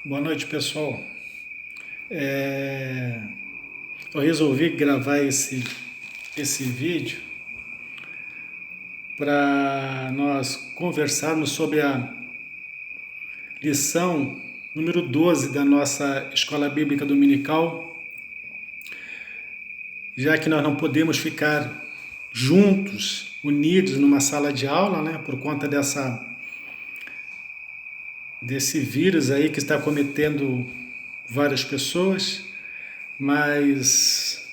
Boa noite, pessoal. Eu resolvi gravar esse vídeo para nós conversarmos sobre a lição número 12 da nossa Escola Bíblica Dominical, já que nós não podemos ficar juntos, unidos numa sala de aula, né, por conta desse vírus aí que está cometendo várias pessoas, mas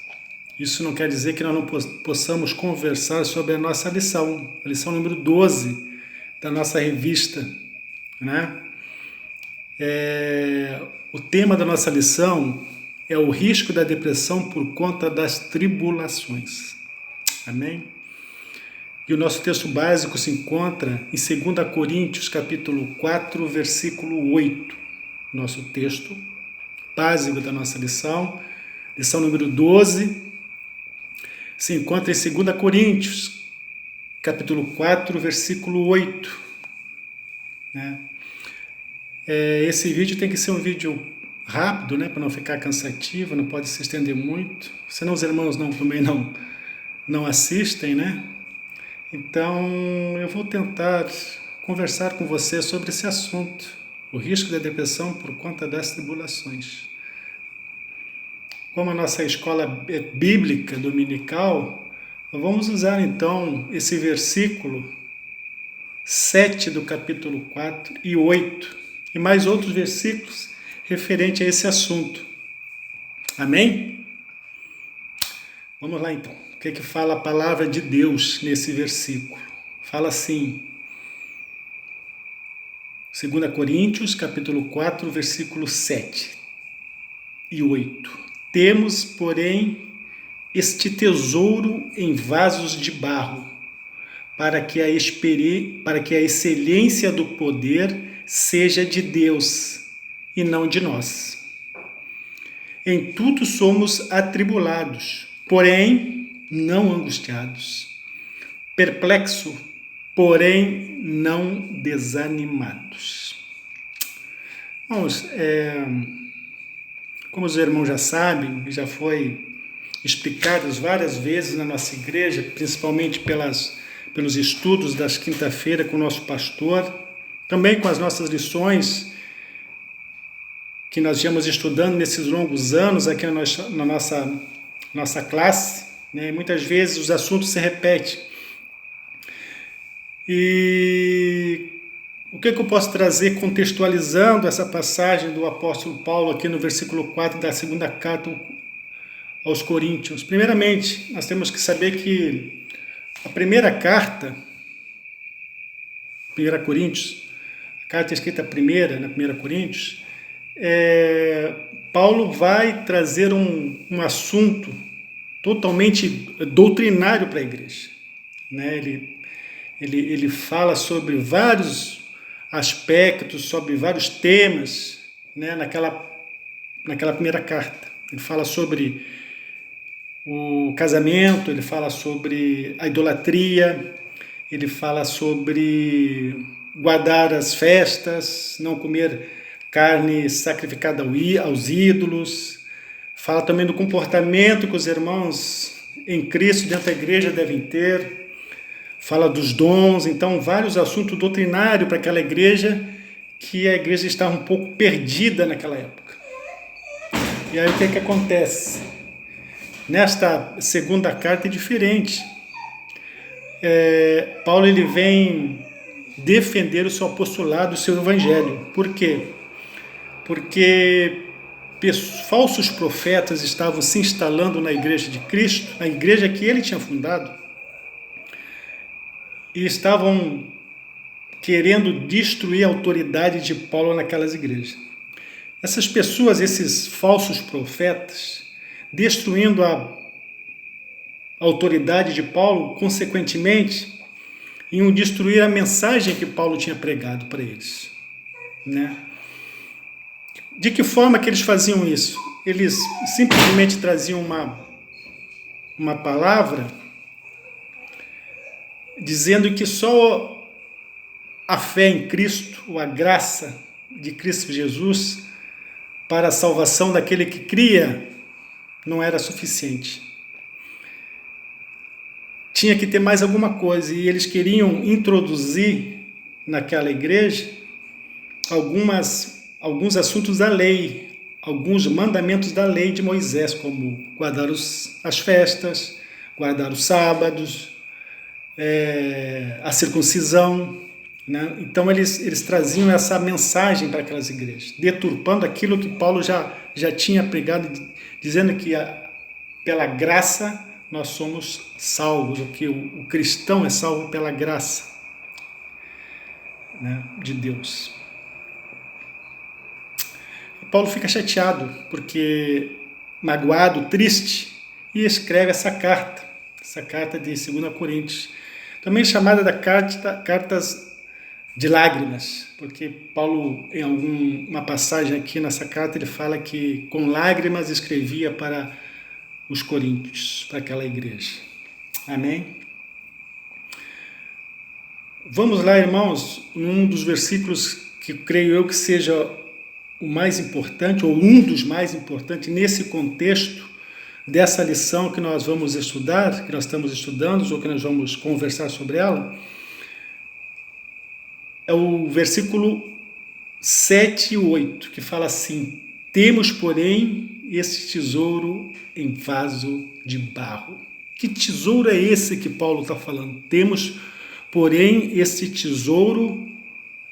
isso não quer dizer que nós não possamos conversar sobre a nossa lição, a lição número 12 da nossa revista, né? O tema da nossa lição é o risco da depressão por conta das tribulações. Amém? E o nosso texto básico se encontra em 2 Coríntios, capítulo 4, versículo 8. Nosso texto básico da nossa lição número 12, se encontra em 2 Coríntios, capítulo 4, versículo 8. Né? Esse vídeo tem que ser um vídeo rápido, né, para não ficar cansativo, não pode se estender muito, senão os irmãos também não assistem, né? Então, eu vou tentar conversar com você sobre esse assunto, o risco da depressão por conta das tribulações. Como a nossa escola bíblica dominical, vamos usar então esse versículo 7 do capítulo 4 e 8, e mais outros versículos referentes a esse assunto. Amém? Vamos lá então. O que fala a palavra de Deus nesse versículo? Fala assim, 2 Coríntios, capítulo 4, versículo 7 e 8. Temos, porém, este tesouro em vasos de barro, para que a excelência do poder seja de Deus e não de nós. Em tudo somos atribulados, porém não angustiados, perplexos, porém não desanimados. Vamos, como os irmãos já sabem, já foi explicado várias vezes na nossa igreja, principalmente pelos estudos das quinta-feiras com o nosso pastor, também com as nossas lições que nós íamos estudando nesses longos anos aqui na nossa classe, né? Muitas vezes os assuntos se repetem. E o que eu posso trazer contextualizando essa passagem do apóstolo Paulo aqui no versículo 4 da segunda carta aos Coríntios? Primeiramente, nós temos que saber que a primeira carta, 1 Coríntios, a carta escrita primeira, na 1 Coríntios, Paulo vai trazer um assunto totalmente doutrinário para a igreja, né? Ele fala sobre vários aspectos, sobre vários temas, né? naquela primeira carta. Ele fala sobre o casamento, ele fala sobre a idolatria, ele fala sobre guardar as festas, não comer carne sacrificada aos ídolos. Fala também do comportamento que os irmãos em Cristo dentro da igreja devem ter. Fala dos dons, então vários assuntos doutrinários para aquela igreja, que a igreja estava um pouco perdida naquela época. E aí o que acontece? Nesta segunda carta é diferente. Paulo ele vem defender o seu apostolado, o seu evangelho. Por quê? Porque falsos profetas estavam se instalando na igreja de Cristo, na igreja que ele tinha fundado, e estavam querendo destruir a autoridade de Paulo naquelas igrejas. Essas pessoas, esses falsos profetas, destruindo a autoridade de Paulo, consequentemente, iam destruir a mensagem que Paulo tinha pregado para eles, né? De que forma que eles faziam isso? Eles simplesmente traziam uma palavra dizendo que só a fé em Cristo, ou a graça de Cristo Jesus, para a salvação daquele que cria não era suficiente. Tinha que ter mais alguma coisa, e eles queriam introduzir naquela igreja alguns assuntos da lei, alguns mandamentos da lei de Moisés, como guardar as festas, guardar os sábados, a circuncisão, né? Então eles traziam essa mensagem para aquelas igrejas, deturpando aquilo que Paulo já tinha pregado, dizendo que pela graça nós somos salvos, que o cristão é salvo pela graça, né, de Deus. Paulo fica chateado, porque magoado, triste, e escreve essa carta de 2 Coríntios, também chamada da cartas de lágrimas, porque Paulo, em uma passagem aqui nessa carta, ele fala que com lágrimas escrevia para os coríntios, para aquela igreja. Amém? Vamos lá, irmãos, num dos versículos que creio eu que seja o mais importante, ou um dos mais importantes, nesse contexto dessa lição que nós vamos estudar, que nós estamos estudando, ou que nós vamos conversar sobre ela, é o versículo 7 e 8, que fala assim: temos, porém, esse tesouro em vaso de barro. Que tesouro é esse que Paulo está falando? Temos, porém, esse tesouro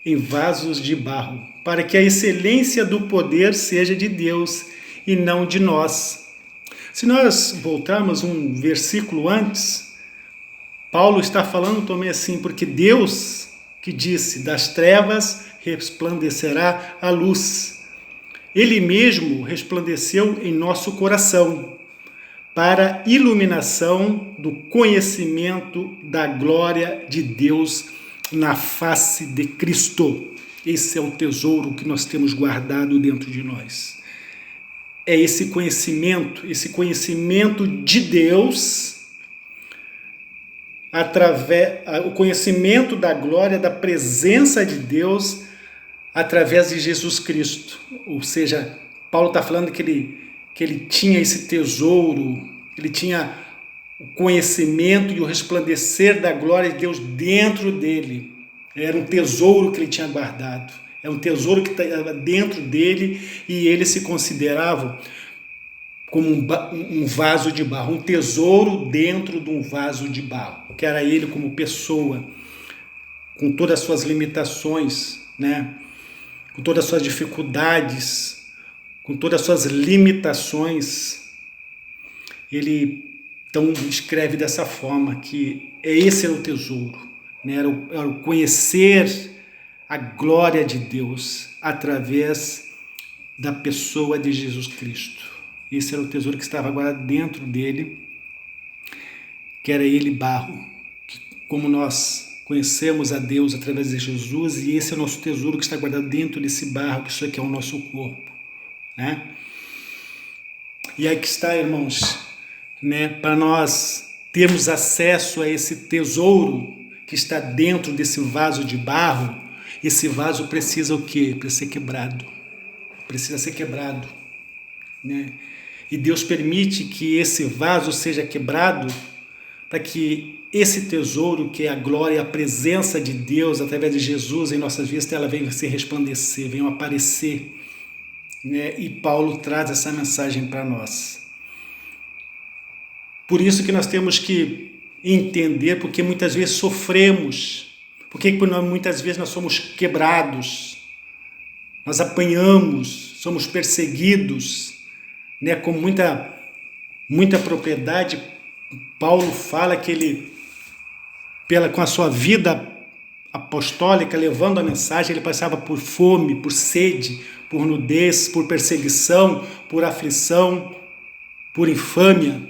em vasos de barro, para que a excelência do poder seja de Deus e não de nós. Se nós voltarmos um versículo antes, Paulo está falando também assim, porque Deus que disse, das trevas resplandecerá a luz. Ele mesmo resplandeceu em nosso coração, para iluminação do conhecimento da glória de Deus na face de Cristo. Esse é o tesouro que nós temos guardado dentro de nós. É esse conhecimento de Deus, o conhecimento da glória, da presença de Deus, através de Jesus Cristo. Ou seja, Paulo está falando que ele tinha esse tesouro, ele tinha o conhecimento e o resplandecer da glória de Deus dentro dele. Era um tesouro que ele tinha guardado, é um tesouro que estava dentro dele, e ele se considerava como um vaso de barro, um tesouro dentro de um vaso de barro, que era ele como pessoa, com todas as suas limitações, né? Com todas as suas dificuldades, com todas as suas limitações. Ele então escreve dessa forma, que esse era o tesouro, né? Era o conhecer a glória de Deus através da pessoa de Jesus Cristo. Esse era o tesouro que estava agora dentro dele, que era ele barro, que, como nós conhecemos a Deus através de Jesus, e esse é o nosso tesouro que está guardado dentro desse barro, que isso aqui é o nosso corpo, né? E aí que está, irmãos, né, para nós termos acesso a esse tesouro que está dentro desse vaso de barro, esse vaso precisa o quê? Precisa ser quebrado. Precisa ser quebrado, né? E Deus permite que esse vaso seja quebrado para que esse tesouro, que é a glória, a presença de Deus através de Jesus em nossas vidas, ela venha se resplandecer, venha aparecer, né? E Paulo traz essa mensagem para nós. Por isso que nós temos que entender, porque muitas vezes sofremos, porque muitas vezes nós somos quebrados, nós apanhamos, somos perseguidos, né? Com muita propriedade. Paulo fala que ele, com a sua vida apostólica, levando a mensagem, ele passava por fome, por sede, por nudez, por perseguição, por aflição, por infâmia.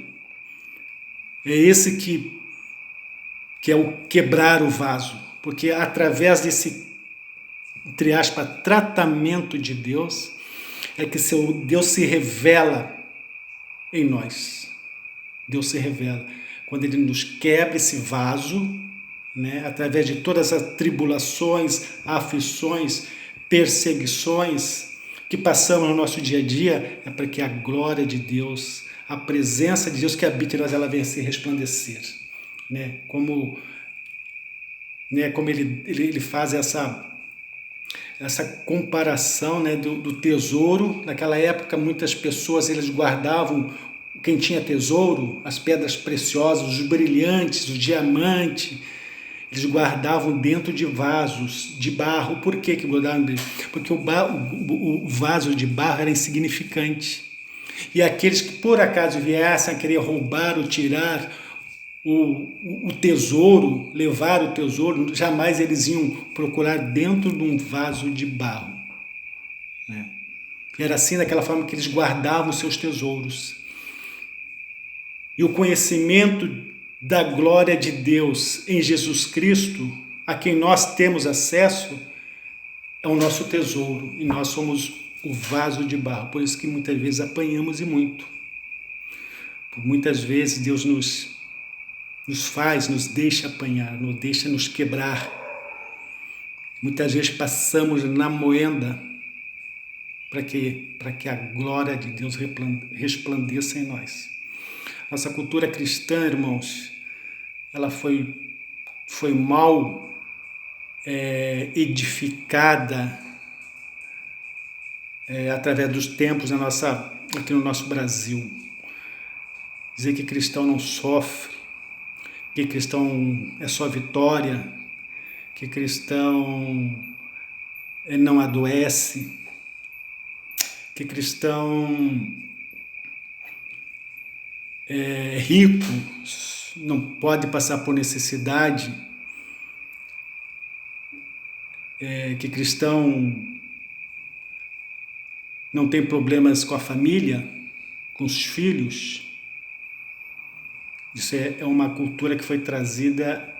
É esse que é o quebrar o vaso, porque através desse, entre aspas, tratamento de Deus, é que Deus se revela em nós. Deus se revela quando Ele nos quebra esse vaso, né, através de todas as tribulações, aflições, perseguições, que passamos no nosso dia a dia é para que a glória de Deus, a presença de Deus que habita em nós, ela venha se resplandecer. Né? Como ele faz essa comparação, né, do tesouro. Naquela época, muitas pessoas eles guardavam, quem tinha tesouro, as pedras preciosas, os brilhantes, o diamante, eles guardavam dentro de vasos de barro. Por que guardavam? Porque o vaso de barro era insignificante. E aqueles que por acaso viessem a querer roubar ou tirar o tesouro, levar o tesouro, jamais eles iam procurar dentro de um vaso de barro. Né? Era assim, daquela forma que eles guardavam seus tesouros. E o conhecimento da glória de Deus em Jesus Cristo, a quem nós temos acesso, é o nosso tesouro. E nós somos o vaso de barro. Por isso que muitas vezes apanhamos e muito. Por muitas vezes Deus nos deixa apanhar, nos deixa nos quebrar. Muitas vezes passamos na moenda para que a glória de Deus resplandeça em nós. Nossa cultura cristã, irmãos, ela foi mal edificada através dos tempos aqui no nosso Brasil. Dizer que cristão não sofre, que cristão é só vitória, que cristão não adoece, que cristão é rico, não pode passar por necessidade, que cristão não tem problemas com a família, com os filhos. Isso é uma cultura que foi trazida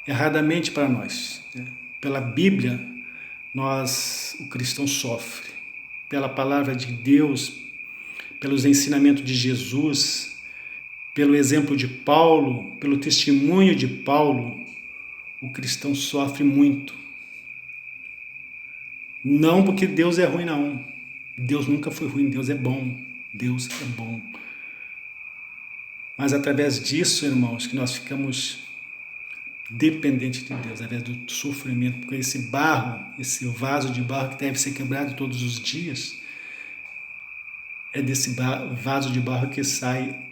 erradamente para nós. Pela Bíblia, o cristão sofre. Pela palavra de Deus, pelos ensinamentos de Jesus, pelo exemplo de Paulo, pelo testemunho de Paulo, o cristão sofre muito. Não porque Deus é ruim, não. Deus nunca foi ruim, Deus é bom. Deus é bom. Mas através disso, irmãos, que nós ficamos dependentes de Deus, através do sofrimento, porque esse vaso de barro que deve ser quebrado todos os dias, é desse vaso de barro que sai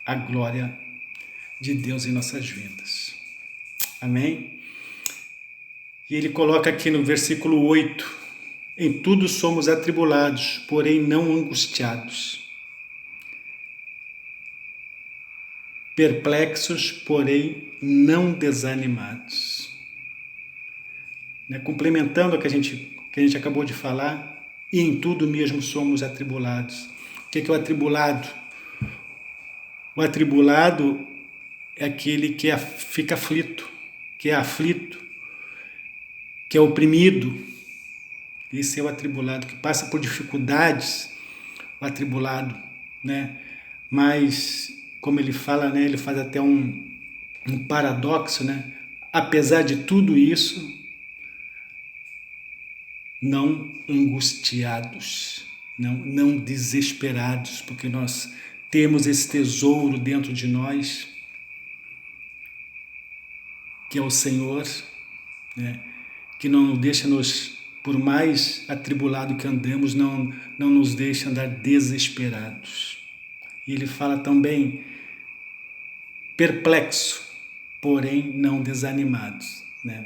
a glória de Deus em nossas vidas. Amém? E ele coloca aqui no versículo 8, em tudo somos atribulados, porém não angustiados. Perplexos, porém não desanimados. Complementando o que a gente acabou de falar, e em tudo mesmo somos atribulados. O que é o atribulado? O atribulado é aquele que fica aflito, que é aflito, que é oprimido. Esse é o atribulado, que passa por dificuldades, o atribulado, né? Mas, como ele fala, né? Ele faz até um paradoxo, né? Apesar de tudo isso, não angustiados, não desesperados, porque nós temos esse tesouro dentro de nós, que é o Senhor, né? Que não nos deixa por mais atribulado que andemos, não nos deixa andar desesperados. E ele fala também, perplexo, porém não desanimados, né?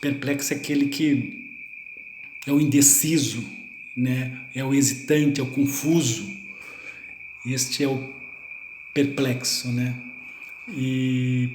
Perplexo é aquele que é o indeciso, né? É o hesitante, é o confuso. Este é o perplexo, né? E